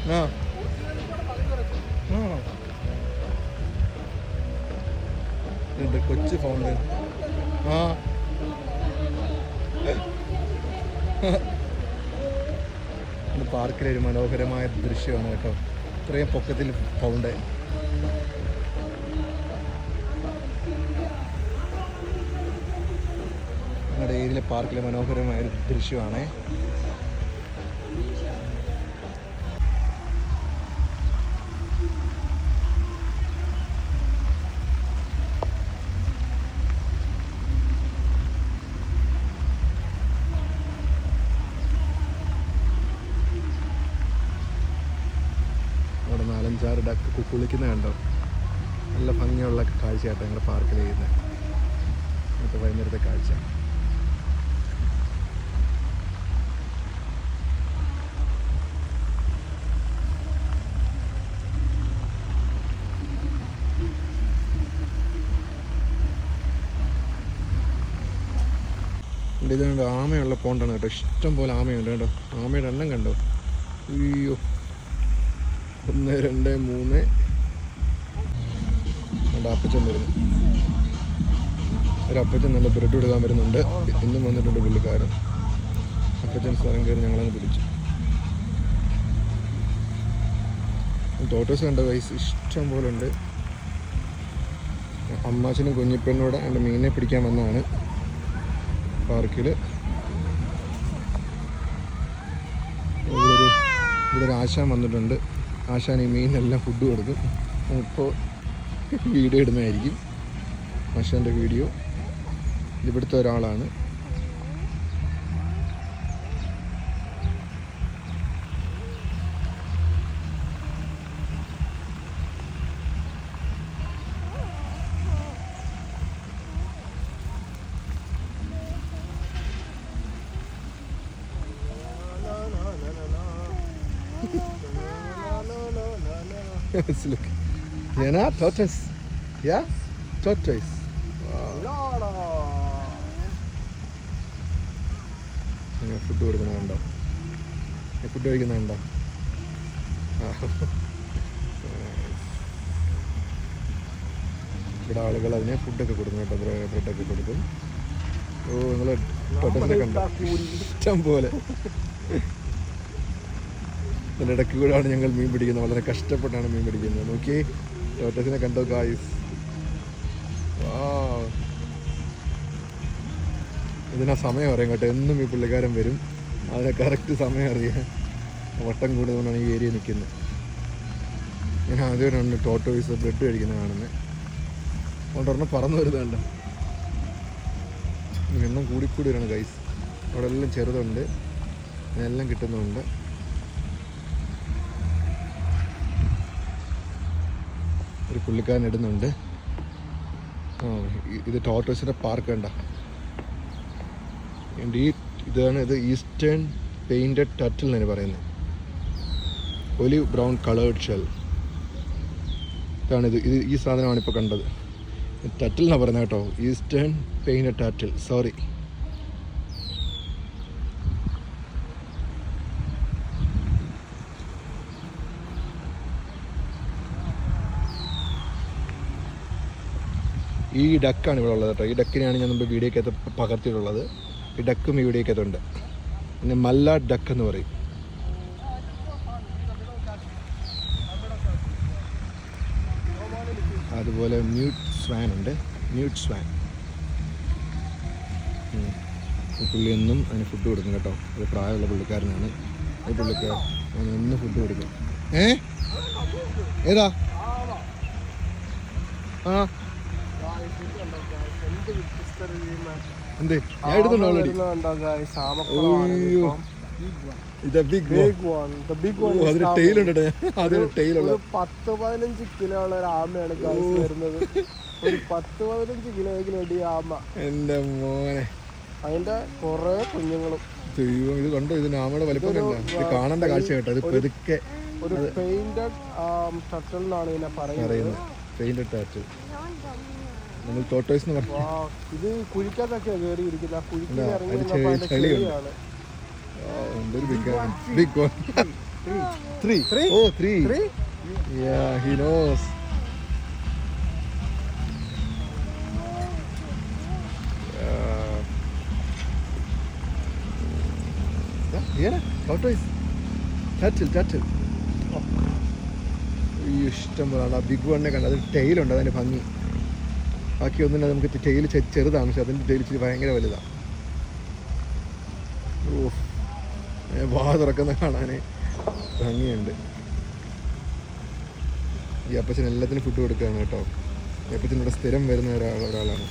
ആ കൊച്ചു ഫൗണ്ടൻ. ആ പാർക്കിലെ ഒരു മനോഹരമായ ദൃശ്യമാണ് കേട്ടോ. ഇത്രയും പൊക്കത്തിൽ ഫൗണ്ടൻ. ഞങ്ങളുടെ ഏരിയയിലെ പാർക്കിലെ മനോഹരമായ ഒരു ദൃശ്യമാണ്. അവിടെ 4-5 ഡക്ക് കുളിക്കുന്ന കണ്ടോ. നല്ല ഭംഗിയുള്ള കാഴ്ചയായിട്ട് ഞങ്ങളുടെ പാർക്കിൽ ചെയ്യുന്നത്. ഇന്നത്തെ വൈകുന്നേരത്തെ കാഴ്ച. ഇതുകൊണ്ട് ആമയുള്ള പോണ്ടാണ് കേട്ടോ. ഇഷ്ടം പോലെ ആമയുണ്ട് കേട്ടോ. ആമയുടെ എണ്ണം കണ്ടോ. അയ്യോ, 1 2 3. അവിടെ അപ്പച്ചൻ വരുന്നു. ഒരു അപ്പച്ചൻ നല്ല ബ്രെഡ് കൊടുക്കാൻ വരുന്നുണ്ട്. ഇന്നും വന്നിട്ടുണ്ട് പുള്ളിക്കാരൻ. അപ്പച്ചൻ സ്ഥലം കയറി ഞങ്ങളങ്ങ് പിടിച്ചു. ടോട്ടോസ് കണ്ട വയസ്സ് ഇഷ്ടം പോലെ ഉണ്ട്. അമ്മാച്ചനും കുഞ്ഞിപ്പെണ്ണൂടെ എൻ്റെ മീനിനെ പിടിക്കാൻ വന്നതാണ് പാർക്കിൽ. ഇവിടെ ഒരു ആശാൻ വന്നിട്ടുണ്ട്. ആശാൻ ഈ മീനെല്ലാം ഫുഡ് കൊടുക്കും. ഇപ്പോൾ വീഡിയോ ഇടുന്നതായിരിക്കും ആശാൻ്റെ വീഡിയോ. ഇവിടുത്തെ ഒരാളാണ്. Yes, look. Jana, tortoise. Yeah? Tortoise. Food കൊടുക്കുന്നുണ്ടോ? ഫുഡ് കഴിക്കുന്നുണ്ടോ? ഇവിടെ ആളുകൾ അതിനെ ഫുഡൊക്കെ കൊടുക്കും കേട്ടോ. ബ്രെഡൊക്കെ കൊടുക്കും. ഓ, നിങ്ങൾ ടോട്ടസിനെ കണ്ടോ? ഇഷ്ടം പോലെ. ഇതിൻ്റെ ഇടയ്ക്ക് കൂടെയാണ് ഞങ്ങൾ മീൻ പിടിക്കുന്നത്. വളരെ കഷ്ടപ്പെട്ടാണ് മീൻ പിടിക്കുന്നത്. നോക്കി, ടോട്ടസിനെ കണ്ടോ ഗായ്സ്. ഇതിനാ സമയം അറിയാം കേട്ടോ. എന്നും ഈ പുള്ളിക്കാരൻ വരും. അതിനെ കറക്റ്റ് സമയം അറിയാം. വട്ടം കൂടുതലാണ് ഈ ഏരിയ നിൽക്കുന്നത്. ഞാൻ ആദ്യമായിട്ടാണ് ടോട്ടോയ്സ് ബ്രെഡ് കഴിക്കുന്നത് കാണുന്നത്. അതുകൊണ്ടൊരെണ്ണം പറന്നു വരുന്നുണ്ട്. എണ്ണം കൂടിക്കൂടി വരണം ഗൈസ്. അവിടെ എല്ലാം ചെറുതുണ്ട്, എല്ലാം കിട്ടുന്നുണ്ട്. ഒരു പുള്ളിക്കാരൻ ഇടുന്നുണ്ട്. ഇത് ടോട്ടോസിൻ്റെ പാർക്ക് കണ്ട. ഇത് ഈസ്റ്റേൺ പെയിൻറ്റഡ് ടർട്ടിൽ എന്നാണ് പറയുന്നത്. Olive brown coloured shell. ഇതാണിത്. ഈ സാധനമാണ് ഇപ്പോൾ കണ്ടത്. ടർട്ടിൽ എന്നാണ് പറയുന്നത് കേട്ടോ. Eastern painted turtle. സോറി. ഈ ഡക്കാണ് ഇവിടെ ഉള്ളത് കേട്ടോ. ഈ ഡക്കിനെയാണ് ഞാൻ മുമ്പ് വീഡിയോക്കകത്ത് പകർത്തിയിട്ടുള്ളത്. ഈ ഡക്കും ഈ വീഡിയോക്കകത്തുണ്ട്. പിന്നെ മല്ലാഡ് ഡക്ക് എന്ന് പറയും. അതുപോലെ മ്യൂട്ട് സ്വാൻ ഉണ്ട്. Mute swan. പുള്ളി എന്നും അതിന് ഫുഡ് കൊടുക്കും കേട്ടോ. ഒരു പ്രായമുള്ള പുള്ളിക്കാരനാണ്. ഈ പുള്ളിക്കാരൻ അതിന് എന്നും ഫുഡ് കൊടുക്കും. ഏതാ? ആ, എന്തേ ഞാൻ എടുത്തുണ്ടോ ഓൾറെഡി? അതിന് ടെയിലുണ്ട്. അതിന് ടെയിലുള്ള 10-15 കിലോയുള്ള ഒരു ആമയാണ് വരുന്നത്. ഒരു 10-15 കിലോയെങ്കിലും ആമ. എന്റെ മോനെ, അതിന്റെ കുറെ കുഞ്ഞുങ്ങളും. ഇത് കണ്ടോ? ഇതിന് ആമയുടെ വലിപ്പം കണ്ടോ? ഇത് കാണേണ്ട കാഴ്ച കേട്ടോ. ഇത് പെതുക്കെ ഒരു പെയിന്റഡ് ടർട്ടിൽ എന്നാണ് ഇതിനെ പറയുന്നത്. Painted turtle. നമ്മൾ ടോട്ടോയ്സ് എന്ന് പറഞ്ഞു. ഇത് കുഴിക്കകത്തൊക്കെ കയറി ഇരിക്കുന്ന ചെളിയാണ്. Big one. Three. Three? Oh, three. 3? Yeah, he knows. Here, tortoise. Turtle. ഇഷ്ടം പോലാണ്. ആ ബിഗ് വണ്ണിനെ കണ്ടത്. അതിന് ടെയിലുണ്ട്, അതിൻ്റെ ഭംഗി. ബാക്കി ഒന്നില്ല, നമുക്ക് ടെയിൽ ചെറുതാണ്, പക്ഷെ അതിൻ്റെ ടെയിൽ ഇച്ചിരി ഭയങ്കര വലുതാണ്. ഓ, വാ തുറക്കുന്ന കാണാൻ ഭംഗിയുണ്ട്. ഈ അപ്പച്ചൻ എല്ലാത്തിനും ഫുഡ് കൊടുക്കുകയാണ് കേട്ടോ. ഈ അപ്പച്ചൻ ഇവിടെ സ്ഥിരം വരുന്ന ഒരാളാണ്.